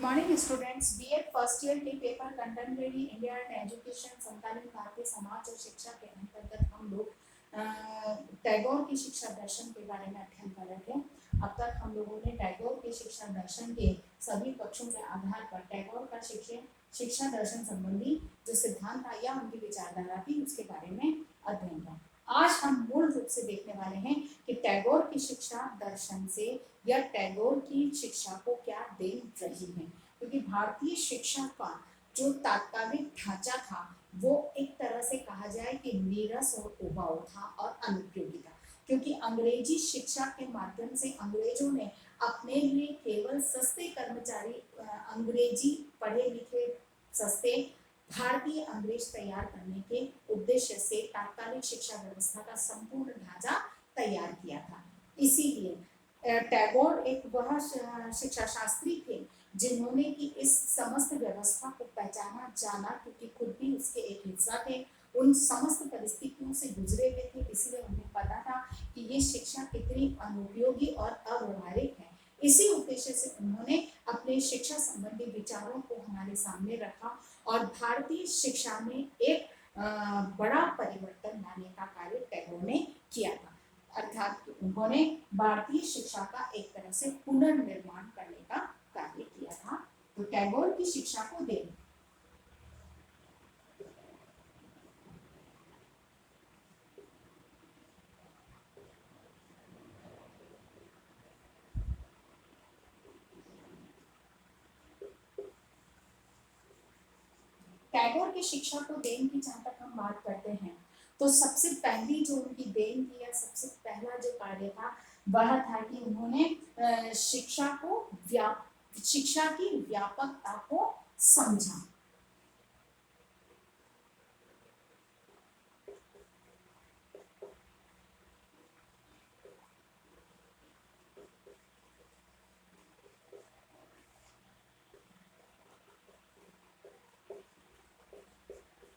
Morning students, BEd first year के paper contemporary India and education समकालीन भारतीय समाज और शिक्षा के अंतर्गत हम लोग टैगोर की शिक्षा दर्शन के बारे में अध्ययन कर रहे थे। अब तक हम लोगों ने टैगोर के शिक्षा दर्शन के सभी पक्षों के आधार पर टैगोर का शिक्षा दर्शन संबंधी जो सिद्धांत था या उनकी विचारधारा थी उसके बारे में अध्ययन किया। आज हम मूल रूप से देखने वाले हैं कि टैगोर की शिक्षा दर्शन से या टैगोर की शिक्षा को क्या देन रही है, क्योंकि भारतीय शिक्षा का जो तात्कालिक ढांचा था वो एक तरह से कहा जाए कि नीरस और उबाऊ था और अनुपयोगी था, क्योंकि अंग्रेजी शिक्षा के माध्यम से अंग्रेजों ने अपने लिए केवल सस्ते कर्मचारी, अंग्रेजी पढ़े लिखे सस्ते भारतीय अंग्रेज तैयार करने के उद्देश्य से तात्कालिक शिक्षा व्यवस्था का संपूर्ण ढांचा तैयार किया था। इसीलिए टैगोर एक वह शिक्षा शास्त्री थे जिन्होंने कि इस समस्त व्यवस्था को पहचाना, जाना, क्योंकि खुद भी उसके एक हिस्सा थे, उन समस्त परिस्थितियों से गुजरे हुए थे, इसलिए उन्हें पता था कि ये शिक्षा कितनी अनुपयोगी और अव्यवहारिक है। इसी उद्देश्य से उन्होंने अपने शिक्षा संबंधी विचारों को हमारे सामने रखा और भारतीय शिक्षा में एक बड़ा परिवर्तन लाने का कार्य टैगोर ने किया था। अर्थात उन्होंने भारतीय शिक्षा का एक तरह से पुनर्निर्माण करने का कार्य किया था। तो टैगोर की शिक्षा को देखें। टैगोर की शिक्षा को देन की जहाँ तक हम बात करते हैं तो सबसे पहली जो उनकी देन की या सबसे पहला जो कार्य था वह था कि उन्होंने शिक्षा की व्यापकता को समझा।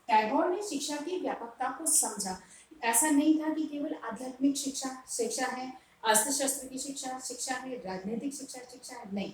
टैगोर ने शिक्षा की व्यापकता को समझा। ऐसा नहीं था कि केवल आध्यात्मिक शिक्षा है, अर्थशास्त्र की शिक्षा है, राजनीतिक शिक्षा है, नहीं,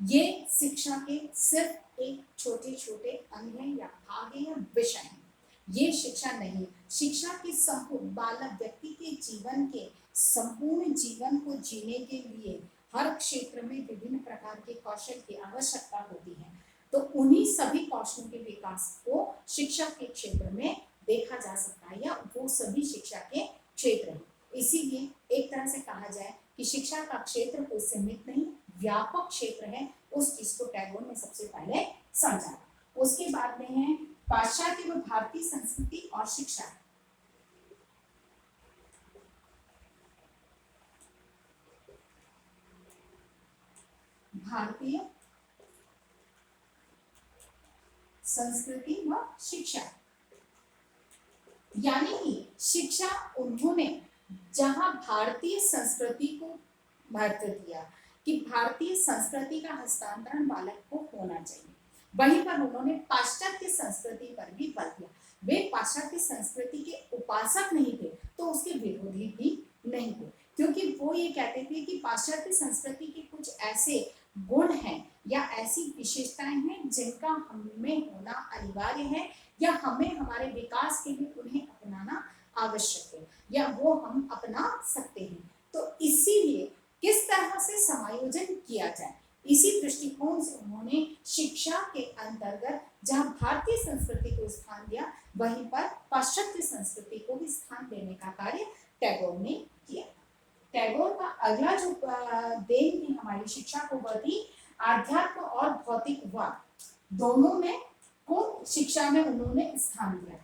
ये शिक्षा के सिर्फ एक छोटे छोटे अंग हैं या भाग या विषय हैं। ये शिक्षा नहीं, शिक्षा की संपूर्ण बालक व्यक्ति के जीवन के संपूर्ण जीवन को जीने के लिए हर क्षेत्र में विभिन्न प्रकार के कौशल की आवश्यकता होती है। तो उन्हीं सभी कौशलों के विकास को शिक्षा के क्षेत्र में देखा जा सकता है या वो सभी शिक्षा के क्षेत्र हैं। इसीलिए एक तरह से कहा जाए कि शिक्षा का क्षेत्र कोई सीमित नहीं, व्यापक क्षेत्र है। उस चीज को टैगोर ने सबसे पहले समझा। उसके बाद में है पाश्चात्य व भारतीय संस्कृति और शिक्षा। भारतीय संस्कृति व शिक्षा यानी कि शिक्षा उन्होंने जहां भारतीय संस्कृति को महत्व दिया कि भारतीय संस्कृति का हस्तांतरण बालक को होना चाहिए, वहीं पर उन्होंने पाश्चात्य संस्कृति पर भी बल दिया। वे पाश्चात्य संस्कृति के उपासक नहीं थे तो उसके विरोधी भी नहीं थे, क्योंकि वो ये कहते थे कि पाश्चात्य संस्कृति के कुछ ऐसे गुण हैं या ऐसी विशेषताएं हैं जिनका हमें होना अनिवार्य है या हमें हमारे विकास के लिए उन्हें अपनाना आवश्यक है या वो हम अपना सकते हैं। तो इसीलिए किस तरह से समायोजन किया जाए, इसी दृष्टिकोण से उन्होंने शिक्षा के अंतर्गत जहां भारतीय संस्कृति को स्थान दिया वहीं पर पाश्चात्य संस्कृति को भी स्थान देने का कार्य टैगोर ने किया। टैगोर का अगला जो देन थी हमारी शिक्षा को वह थी आध्यात्म और भौतिकवाद, दोनों में को शिक्षा में उन्होंने स्थान दिया।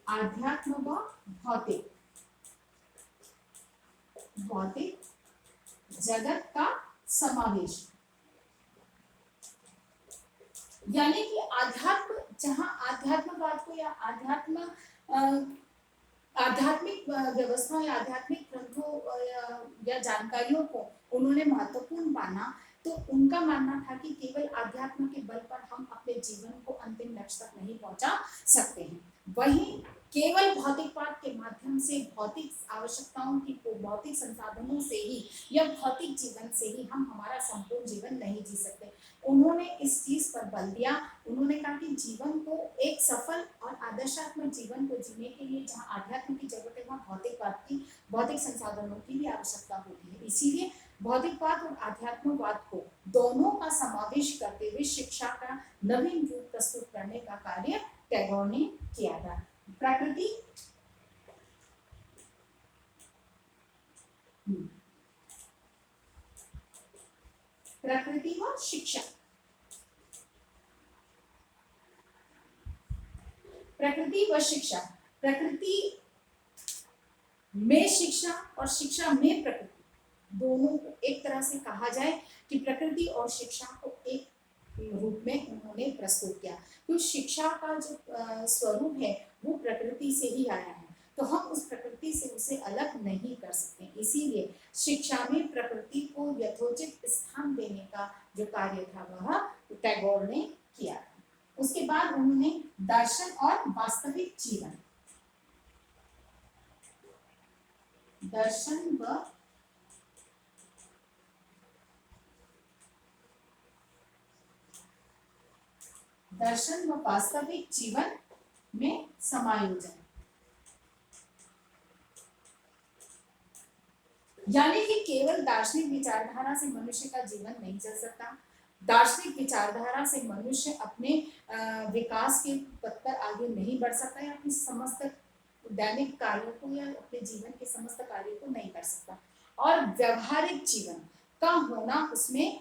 आध्यात्म व भौतिक जगत का समावेश, यानी कि आध्यात्म जहां आध्यात्मवाद को या आध्यात्मिक व्यवस्था या आध्यात्मिक ग्रंथों या जानकारियों को उन्होंने महत्वपूर्ण माना, तो उनका मानना था कि केवल आध्यात्म के बल पर हम अपने जीवन को अंतिम लक्ष्य तक नहीं पहुंचा सकते हैं। वहीं केवल भौतिकवाद के माध्यम से भौतिक आवश्यकताओं की भौतिक संसाधनों से ही या भौतिक जीवन से ही हम हमारा संपूर्ण जीवन नहीं बल दिया। उन्होंने कहा कि जीवन को एक सफल और आदर्शात्मक जीवन को जीने के लिए जहाँ आध्यात्म की जरूरत है वहाँ भौतिकवाद की, भौतिक संसाधनों की भी आवश्यकता होती है। इसीलिए भौतिकवाद और आध्यात्मवाद को दोनों का समावेश करते हुए शिक्षा का नवीन रूप प्रस्तुत करने का कार्य टैगोर ने किया था। प्रकृति प्रकृति व शिक्षा। प्रकृति व शिक्षा, प्रकृति में शिक्षा और शिक्षा में प्रकृति, दोनों को एक तरह से कहा जाए कि प्रकृति और शिक्षा को एक रूप में उन्होंने प्रस्तुत किया। तो शिक्षा का जो स्वरूप है वो प्रकृति से ही आया है, तो हम उस प्रकृति से उसे अलग नहीं कर सकते। इसीलिए शिक्षा में प्रकृति को यथोचित स्थान देने का जो कार्य था वह टैगोर ने किया था। उसके बाद उन्होंने दर्शन और वास्तविक जीवन, दर्शन व वास्तविक जीवन में समायोजन, यानी कि केवल दार्शनिक विचारधारा से मनुष्य का जीवन नहीं चल सकता। दार्शनिक विचारधारा से मनुष्य अपने विकास के पथ पर आगे नहीं बढ़ सकता या अपने समस्त दैनिक कार्यों को या अपने जीवन के समस्त कार्यों को नहीं कर सकता। और व्यवहारिक जीवन का होना, उसमें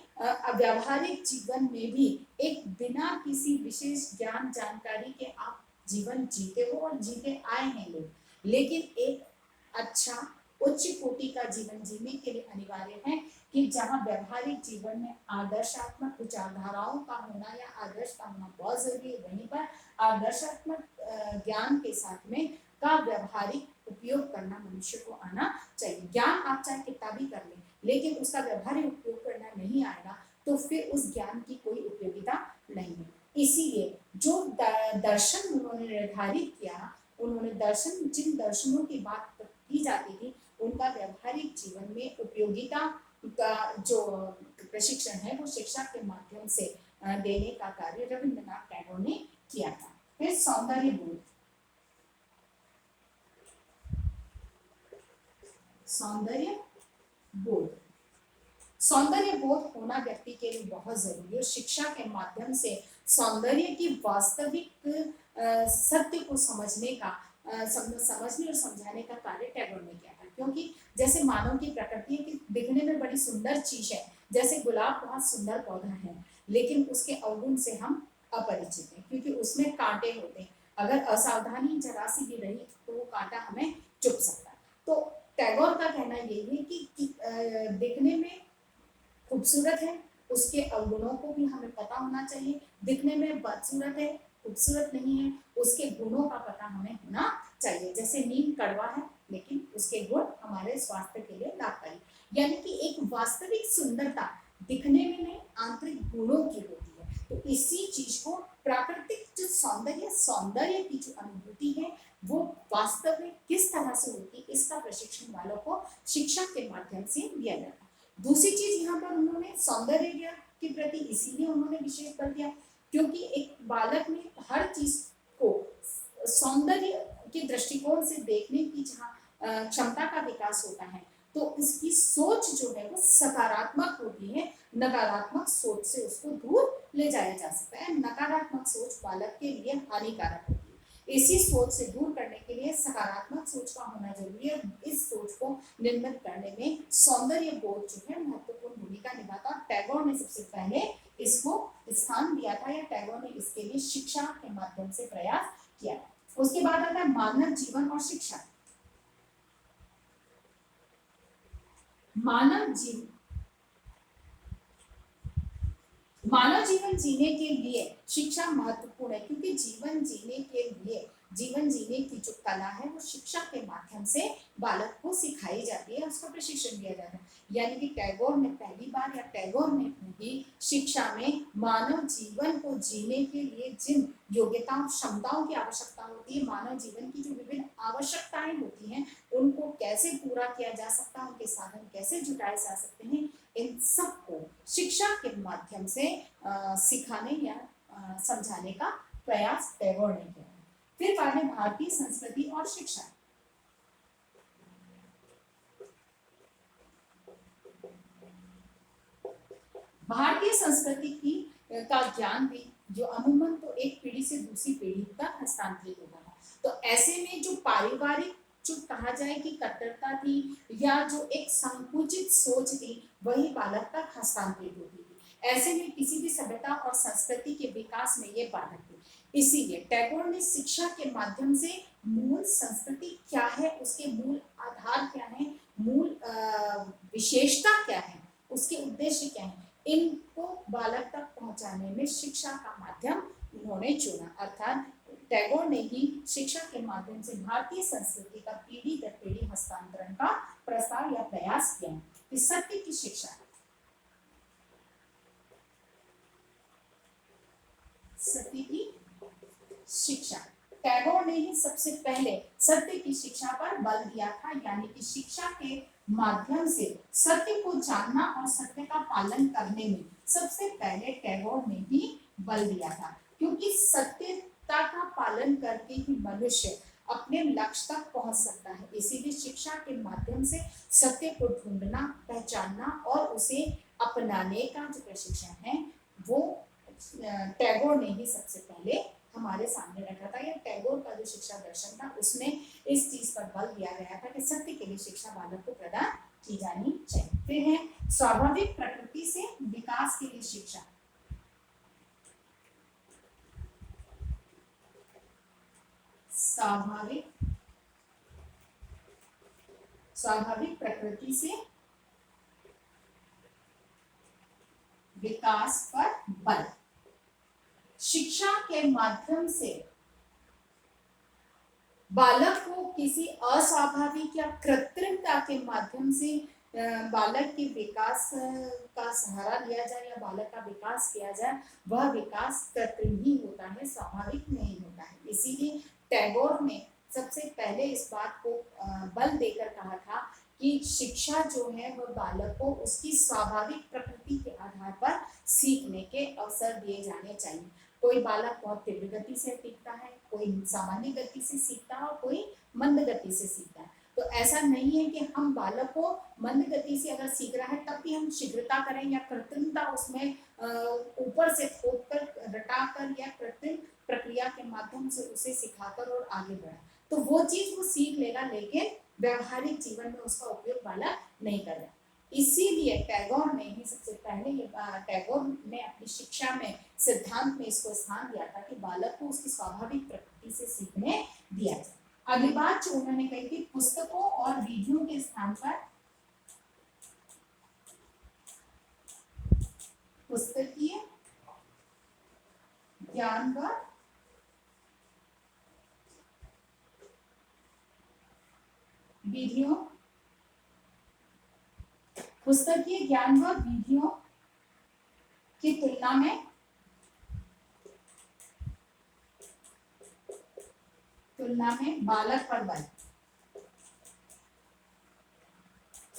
व्यावहारिक जीवन में भी एक बिना किसी विशेष ज्ञान जानकारी के आप जीवन जीते हो और जीते आए हैं लोग, लेकिन एक अच्छा उच्च कोटि का जीवन जीने के लिए अनिवार्य है कि जहाँ व्यवहारिक जीवन में आदर्शात्मक विचारधाराओं का होना या आदर्श का होना बहुत जरूरी है, वहीं पर आदर्शात्मक ज्ञान के साथ में का व्यवहारिक उपयोग करना मनुष्य को आना चाहिए। ज्ञान आप चाहे किताबी कर लें, लेकिन उसका व्यवहारिक उपयोग करना नहीं आएगा तो फिर उस ज्ञान की कोई उपयोगिता नहीं है। इसीलिए जो दर्शन उन्होंने निर्धारित किया, उन्होंने दर्शन, जिन दर्शनों की बात की जाती थी उनका व्यवहारिक जीवन में उपयोगिता का जो प्रशिक्षण है वो शिक्षा के माध्यम से देने का कार्य रविंद्रनाथ टैगोर ने किया था। फिर सौंदर्य बोध, सौंदर्य बोध, सौंदर्य बोध होना व्यक्ति के लिए बहुत जरूरी है। शिक्षा के माध्यम से सौंदर्य की वास्तविक सत्य को समझने और समझाने का कार्य टैगोर ने किया था। क्योंकि जैसे मानव की प्रकृति है कि दिखने में बड़ी सुंदर चीज है, जैसे गुलाब बहुत सुंदर पौधा है, लेकिन उसके अवगुण से हम अपरिचित हैं क्योंकि उसमें कांटे होते हैं। अगर असावधानी जरा सी भी रही तो वो कांटा हमें चुभ सकता है। तो टैगोर का कहना यही है कि दिखने में खूबसूरत है, उसके अवगुणों को भी हमें पता होना चाहिए। दिखने में बदसूरत है, खूबसूरत नहीं है, उसके गुणों का पता हमें होना चाहिए। जैसे नीम कड़वा है लेकिन उसके गुण हमारे स्वास्थ्य के लिए लाभकारी, यानी कि एक वास्तविक सुंदरता दिखने में नहीं, आंतरिक गुणों की होती है। तो इसी चीज को प्राकृतिक जो सौंदर्य की जो अनुभूति है वो वास्तव में किस तरह से होती है, इसका प्रशिक्षण वालों को शिक्षा के माध्यम से दिया जाता है। दूसरी चीज यहाँ पर उन्होंने सौंदर्य के प्रति इसीलिए उन्होंने विशेष बल दिया क्योंकि एक बालक में हर चीज को सौंदर्य के दृष्टिकोण से देखने की जहाँ क्षमता का विकास होता है तो उसकी सोच जो है वो सकारात्मक होती है। नकारात्मक सोच से उसको दूर ले जाया जा सकता है। नकारात्मक सोच बालक के लिए हानिकारक होती है। इसी सोच से दूर करने के लिए सकारात्मक सोच का होना जरूरी है। इस सोच को निर्मित करने में सौंदर्य बोध जो है महत्वपूर्ण भूमिका निभाता। टैगोर ने सबसे पहले इसको स्थान दिया था या टैगोर ने इसके लिए शिक्षा के माध्यम से प्रयास किया। उसके बाद आता है मानव जीवन और शिक्षा। मानव जीवन जीने के लिए शिक्षा महत्वपूर्ण है क्योंकि जीवन जीने की जो कला है वो शिक्षा के माध्यम से बालक को सिखाई जाती है, उसको प्रशिक्षण दिया जाता है। यानी कि टैगोर ने पहली बार या टैगोर ने ही शिक्षा में मानव जीवन को जीने के लिए जिन योग्यताओं क्षमताओं की आवश्यकता होती है, मानव जीवन की जो विभिन्न आवश्यकताएं होती हैं उनको कैसे पूरा किया जा सकता है, उनके साधन कैसे जुटाए जा सकते हैं, इन सबको शिक्षा के माध्यम से सिखाने या समझाने का प्रयास टैगोर ने किया। फिर बाद में भारतीय संस्कृति और शिक्षा। भारतीय संस्कृति की का ज्ञान भी जो अमूमन तो एक पीढ़ी से दूसरी पीढ़ी तक हस्तांतरित होता है, तो ऐसे में जो पारिवारिक जो कहा जाए कि कट्टरता थी या जो एक संकुचित सोच थी वही बालक तक हस्तांतरित होती थी। ऐसे में किसी भी सभ्यता और संस्कृति के विकास में ये बाधक थी। इसीलिए टैगोर ने शिक्षा के माध्यम से मूल संस्कृति क्या है, उसके मूल आधार क्या है, मूल विशेषता क्या है, उसके उद्देश्य क्या है, इनको बालक तक पहुंचाने में शिक्षा का माध्यम उन्होंने चुना। अर्थात टैगोर ने ही शिक्षा के माध्यम से भारतीय संस्कृति का पीढ़ी दर पीढ़ी हस्तांतरण का प्रस्ताव या प्रयास किया कि सत्य की शिक्षा, सत्य की शिक्षा टैगोर ने ही सबसे पहले सत्य की शिक्षा पर बल दिया था, यानी कि शिक्षा के माध्यम से सत्य को जानना और सत्य का पालन करने में सबसे पहले टैगोर ने ही बल दिया था, क्योंकि सत्यता का पालन करके ही मनुष्य अपने लक्ष्य तक पहुंच सकता है। इसीलिए शिक्षा के माध्यम से सत्य को ढूंढना, पहचानना और उसे अपनाने का जो प्रशिक्षण है वो टैगोर ने ही सबसे पहले हमारे सामने रखा था। या टैगोर का जो शिक्षा दर्शन था उसमें इस चीज पर बल दिया गया था कि सत्य के लिए शिक्षा बालक को प्रदान की जानी चाहिए। फिर है स्वाभाविक प्रकृति से विकास के लिए शिक्षा। स्वाभाविक प्रकृति से विकास पर बल। शिक्षा के माध्यम से बालक को किसी अस्वाभाविक या कृत्रिमता के माध्यम से बालक के विकास का सहारा लिया जाए या बालक का विकास किया जाए, वह विकास कृत्रिम ही होता है, स्वाभाविक नहीं होता है। इसीलिए टैगोर ने सबसे पहले इस बात को बल देकर कहा था कि शिक्षा जो है वह बालक को उसकी स्वाभाविक प्रकृति के आधार पर सीखने के अवसर दिए जाने चाहिए। कोई बालक बहुत तीव्र गति से सीखता है, कोई सामान्य गति से सीखता है और कोई मंद गति से सीखता है। तो ऐसा नहीं है कि हम बालक को मंद गति से अगर सीख रहा है तब भी हम शीघ्रता करें या कृत्रिमता उसमें ऊपर से थोप कर रटा कर या कृत्रिम प्रक्रिया के माध्यम से उसे सिखाकर और आगे बढ़ाए, तो वो चीज वो सीख लेगा, लेकिन व्यवहारिक जीवन में उसका उपयोग बालक नहीं करेगा। इसीलिए टैगोर ने ही सबसे पहले टैगोर ने अपनी शिक्षा में सिद्धांत में इसको स्थान दिया था कि बालक को उसकी स्वाभाविक प्रकृति से सीखने दिया जाए। अगली बात जो उन्होंने कही थी, पुस्तकों और वीडियो के स्थान पर पुस्तकीय ज्ञान व वीडियो, पुस्तकीय ज्ञान व वीडियो की तुलना में बालक पर बल।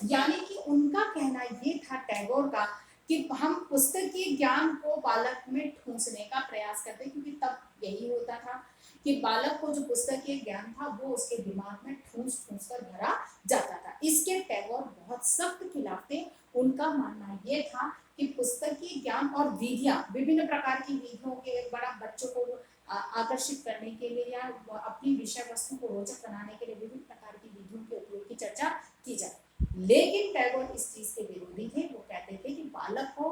यानी कि उनका कहना ये था टैगोर का कि हम पुस्तकीय ज्ञान को बालक में ठूंसने का प्रयास करते, क्योंकि तब यही होता था कि बालक को जो पुस्तकीय ज्ञान था वो उसके दिमाग में ठूंस ठूंस कर भरा जाता था। इसके टैगोर बहुत सख्त खिलाफ थे। उनका मानना ये था कि पुस्तकीय ज्ञान और विधियां, विभिन्न प्रकार की विधियों के बड़ा बच्चों को आकर्षित करने के लिए या अपनी विषय वस्तु को रोचक बनाने के लिए विभिन्न प्रकार की विधियों के उपयोग की चर्चा की जाए। लेकिन टैगोर इस चीज के विरोधी थे। वो कहते थे कि बालक को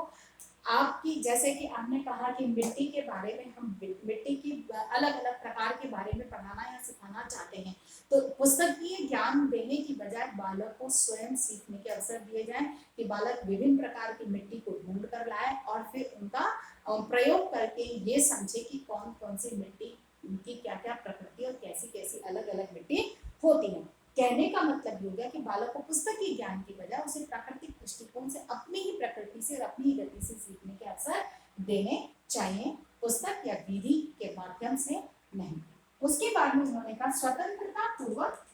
आपकी, जैसे कि आपने कहा कि मिट्टी के बारे में हम मिट्टी की अलग अलग प्रकार के बारे में पढ़ाना या सिखाना चाहते हैं, तो पुस्तकीय ज्ञान देने की बजाय बालक को स्वयं सीखने के अवसर दिए जाए कि बालक विभिन्न प्रकार की मिट्टी को ढूंढ कर लाए और फिर उनका प्रयोग करके ये समझे कि कौन कौन सी मिट्टी की क्या क्या प्रकृति और कैसी कैसी अलग अलग मिट्टी होती है। कहने का मतलब ये हो गया कि बालक को पुस्तकीय ज्ञान की बजाय उसे प्राकृतिक दृष्टिकोण से अपनी ही प्रकृति से और अपनी ही गति से सीखने के अवसर देने चाहिए, पुस्तक या विधि के माध्यम से नहीं। उसके बाद में उन्होंने कहा स्वतंत्रता पूर्वक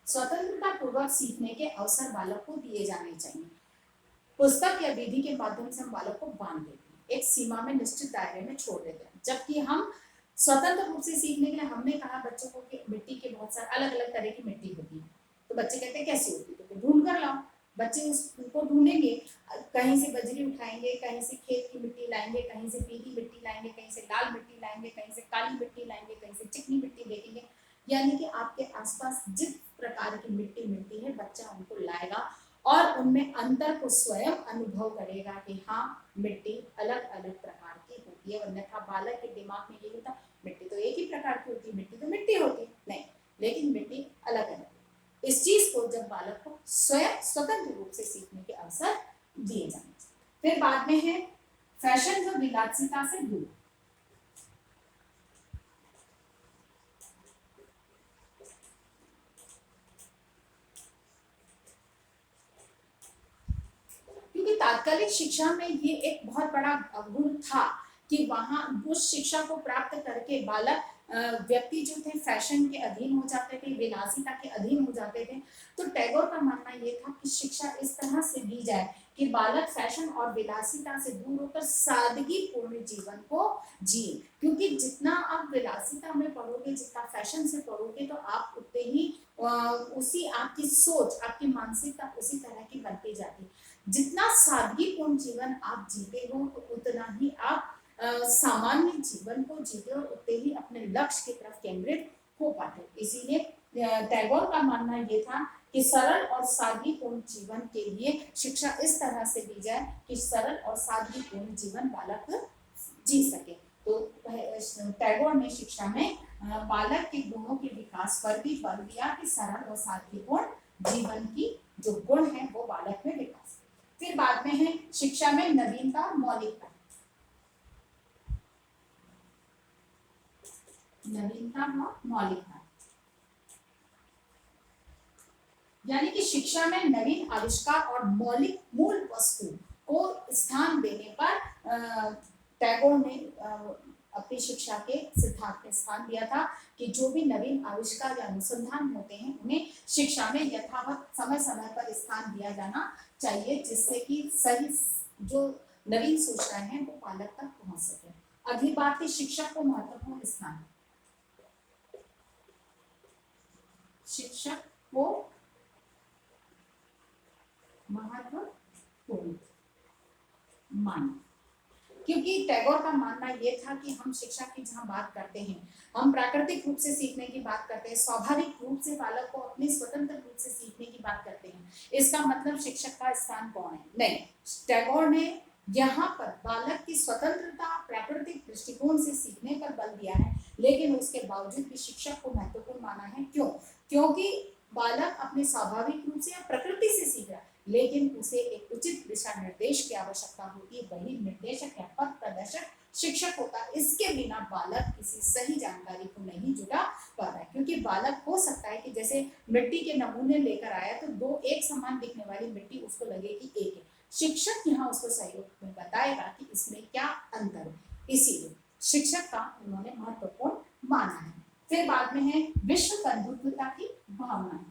स्वतंत्रता पूर्वक सीखने के अवसर बालक को दिए जाने चाहिए। पुस्तक या विधि के माध्यम से हम बालक को बांध देते हैं, एक सीमा में निश्चित दायरे में छोड़ देते हैं, जबकि हम स्वतंत्र रूप से सीखने के लिए हमने कहा बच्चों को कि मिट्टी के बहुत सारे अलग अलग तरह की मिट्टी होती है, तो बच्चे कहते हैं कैसी होती है, तो ढूंढ कर लाओ। बच्चे उसको ढूंढेंगे, कहीं से बजरी उठाएंगे, कहीं से खेत की मिट्टी लाएंगे, कहीं से पीली मिट्टी लाएंगे, कहीं से लाल मिट्टी लाएंगे, कहीं से काली मिट्टी लाएंगे, कहीं से चिकनी मिट्टी देखेंगे। यानी कि आपके आसपास जिस प्रकार की मिट्टी मिलती है बच्चा उनको लाएगा और उनमें अंतर को स्वयं अनुभव करेगा कि हाँ मिट्टी अलग अलग प्रकार की होती है। अन्यथा बालक के दिमाग में ये होता मिट्टी तो एक ही प्रकार की होती है, मिट्टी तो मिट्टी होती है, नहीं, लेकिन मिट्टी अलग अलग। इस चीज को जब बालक को स्वयं स्वतंत्र रूप से सीखने के अवसर दिए जाने चाहिए। फिर बाद में है फैशन जो विलासिता से दूर। क्योंकि तात्कालिक शिक्षा में ये एक बहुत बड़ा गुण था कि वहां उस शिक्षा को प्राप्त करके बालक व्यक्ति जो थे फैशन के अधीन हो जाते थे, विलासिता के अधीन हो जाते थे। तो टैगोर का मानना ये था कि शिक्षा इस तरह से दी जाए कि बालक फैशन और विलासिता से दूर होकर सादगी पूर्ण जीवन को जिए। क्योंकि जितना आप विलासिता में पढ़ोगे, जितना फैशन से पढ़ोगे, तो आप उतने ही उसी आपकी सोच, आपकी मानसिकता उसी तरह की बनती जाती है। जितना सादगीपूर्ण जीवन आप जीते हो तो उतना ही आप सामान्य जीवन को जीते और उतने ही अपने लक्ष्य की तरफ केंद्रित हो पाते। इसीलिए टैगोर का मानना ये था कि सरल और सादगीपूर्ण जीवन के लिए शिक्षा इस तरह से दी जाए कि सरल और सादगीपूर्ण जीवन बालक जी सके। तो टैगोर ने शिक्षा में बालक के गुणों के विकास पर भी बल दिया कि सरल और सादगीपूर्ण जीवन की जो गुण है वो बालक में विकास। फिर बाद में है शिक्षा में नवीनता और मौलिकता। नवीनता और मौलिकता यानी कि शिक्षा में नवीन आविष्कार और मौलिक मूल वस्तु को स्थान देने पर टैगोर ने अपनी शिक्षा के सिद्धांत में स्थान दिया था कि जो भी नवीन आविष्कार या अनुसंधान होते हैं उन्हें शिक्षा में यथावत समय समय पर स्थान दिया जाना चाहिए, जिससे कि सही जो नवीन सूचनाएं हैं वो बालक तक पहुंच सके। अगली बात है शिक्षक को महत्वपूर्ण स्थान। शिक्षक को महत्वपूर्ण मान, क्योंकि टैगोर का मानना यह था कि हम शिक्षा की जहां बात करते हैं, हम प्राकृतिक रूप से सीखने की बात करते हैं, स्वाभाविक रूप से बालक को अपने स्वतंत्र रूप से सीखने की बात करते हैं। इसका मतलब शिक्षक का स्थान कौन है? नहीं, टैगोर ने यहाँ पर बालक की स्वतंत्रता प्राकृतिक दृष्टिकोण से सीखने पर बल दिया है, लेकिन उसके बावजूद भी शिक्षक को महत्वपूर्ण माना है। क्यों? क्योंकि बालक अपने स्वाभाविक रूप से या प्रकृति से सीख रहा है, लेकिन उसे एक उचित दिशा निर्देश की आवश्यकता होती है। वही निर्देशक या पथ प्रदर्शक शिक्षक होता है। इसके बिना बालक किसी सही जानकारी को नहीं जुटा पाता है, क्योंकि बालक हो सकता है कि जैसे मिट्टी के नमूने लेकर आया तो दो एक समान दिखने वाली मिट्टी उसको लगेगी एक है। शिक्षक यहाँ उसको सहयोग में बताएगा कि इसमें क्या अंतर है, इसीलिए शिक्षक का उन्होंने महत्वपूर्ण माना है। फिर बाद में है विश्व बंधुत्वता की भावना।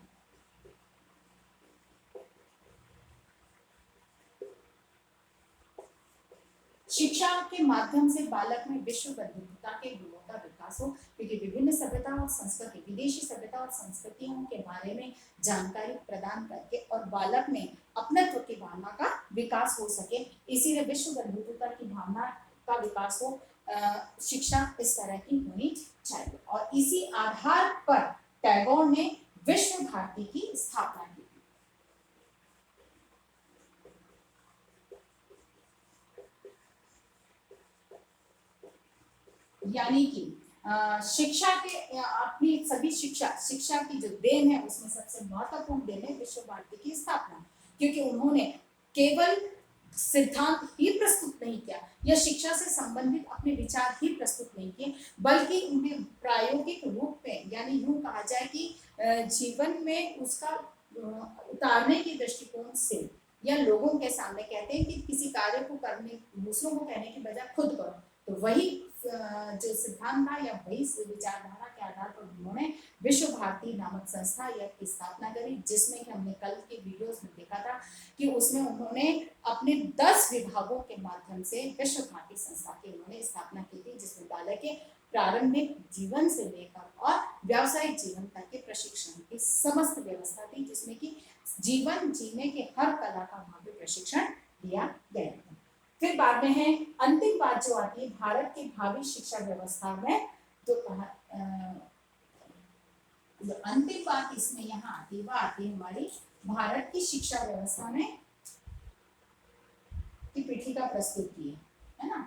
शिक्षा के माध्यम से बालक में विश्व बंधुत्वता के गुणों का विकास हो, क्योंकि विभिन्न सभ्यता और संस्कृति, विदेशी सभ्यता और संस्कृतियों के बारे में जानकारी प्रदान करके और बालक में अपनत्व की भावना का विकास हो सके, इसीलिए विश्व बंधुत्वता की भावना का विकास हो। शिक्षा इस तरह की होनी चाहिए और इसी आधार पर टैगोर ने विश्व भारती की स्थापना की। यानी कि शिक्षा के अपनी सभी शिक्षा की जो देन है उसमें सबसे महत्वपूर्ण देन है विश्व भारती की स्थापना, क्योंकि उन्होंने केवल सिद्धांत ही प्रस्तुत नहीं किया या शिक्षा से संबंधित अपने विचार ही प्रस्तुत नहीं किए, बल्कि उन्हें प्रायोगिक रूप में, यानी यूं कहा जाए कि जीवन में उसका उतारने के दृष्टिकोण से, या लोगों के सामने कहते हैं कि किसी कार्य को करने दूसरों को कहने की बजाय खुद करो, तो वही जो सिद्धांत था या वही विचारधारा के आधार पर उन्होंने विश्व भारती नामक संस्था या की स्थापना करी, जिसमें कि हमने कल के वीडियोस में देखा था कि उसमें उन्होंने अपने 10 विभागों के माध्यम से विश्व भारती संस्था की उन्होंने स्थापना की थी, जिस विद्यालय के प्रारंभिक जीवन से लेकर और व्यावसायिक जीवन तक के प्रशिक्षण की समस्त व्यवस्था थी, जिसमें कि जीवन जीने के हर कला का वहां पे प्रशिक्षण दिया गया था। फिर बाद में है अंतिम बात जो आती है भारत की भावी शिक्षा व्यवस्था में, तो अंतिम बात इसमें यहाँ आती है, वो आती है हमारी भारत की शिक्षा व्यवस्था में की पीठिका प्रस्तुत की है ना।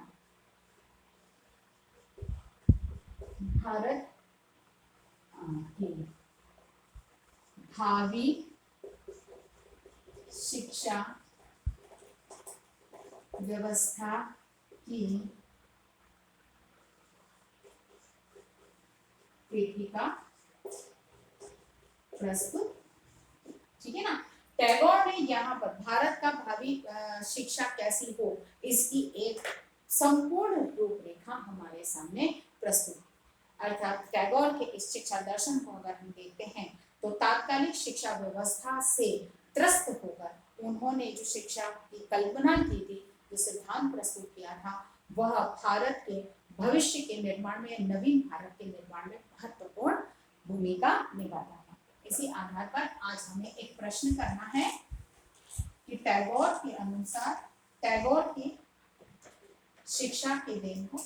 भारत की भावी शिक्षा व्यवस्था की पीठिका प्रस्तुत, ठीक है ना। टैगोर ने यहाँ पर भारत का भावी शिक्षा कैसी हो इसकी एक संपूर्ण रूपरेखा हमारे सामने प्रस्तुत, अर्थात टैगोर के इस शिक्षा दर्शन को अगर हम देखते हैं तो तात्कालिक शिक्षा व्यवस्था से त्रस्त होकर उन्होंने जो शिक्षा की कल्पना की थी, जो सिद्धांत प्रस्तुत किया था, वह भारत के भविष्य के निर्माण में, नवीन भारत के निर्माण में महत्वपूर्ण भूमिका निभाता था। इसी आधार पर आज हमें एक प्रश्न करना है कि टैगोर के अनुसार टैगोर की शिक्षा की देन को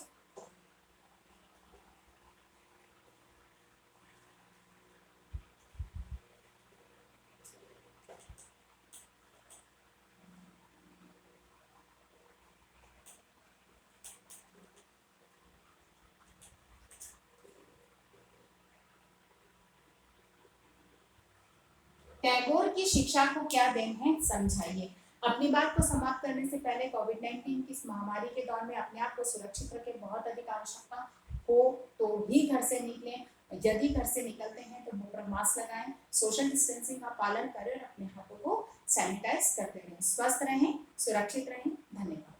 टैगोर की शिक्षा को क्या देन है, समझाइए। अपनी बात को समाप्त करने से पहले कोविड-19 की इस महामारी के दौर में अपने आप को सुरक्षित रखें, बहुत अधिक आवश्यकता हो तो ही घर से निकलें, यदि घर से निकलते हैं तो मुंह पर मास्क लगाएं, सोशल डिस्टेंसिंग का पालन करें और अपने हाथों को सैनिटाइज करते रहें। स्वस्थ रहें, सुरक्षित रहें। धन्यवाद।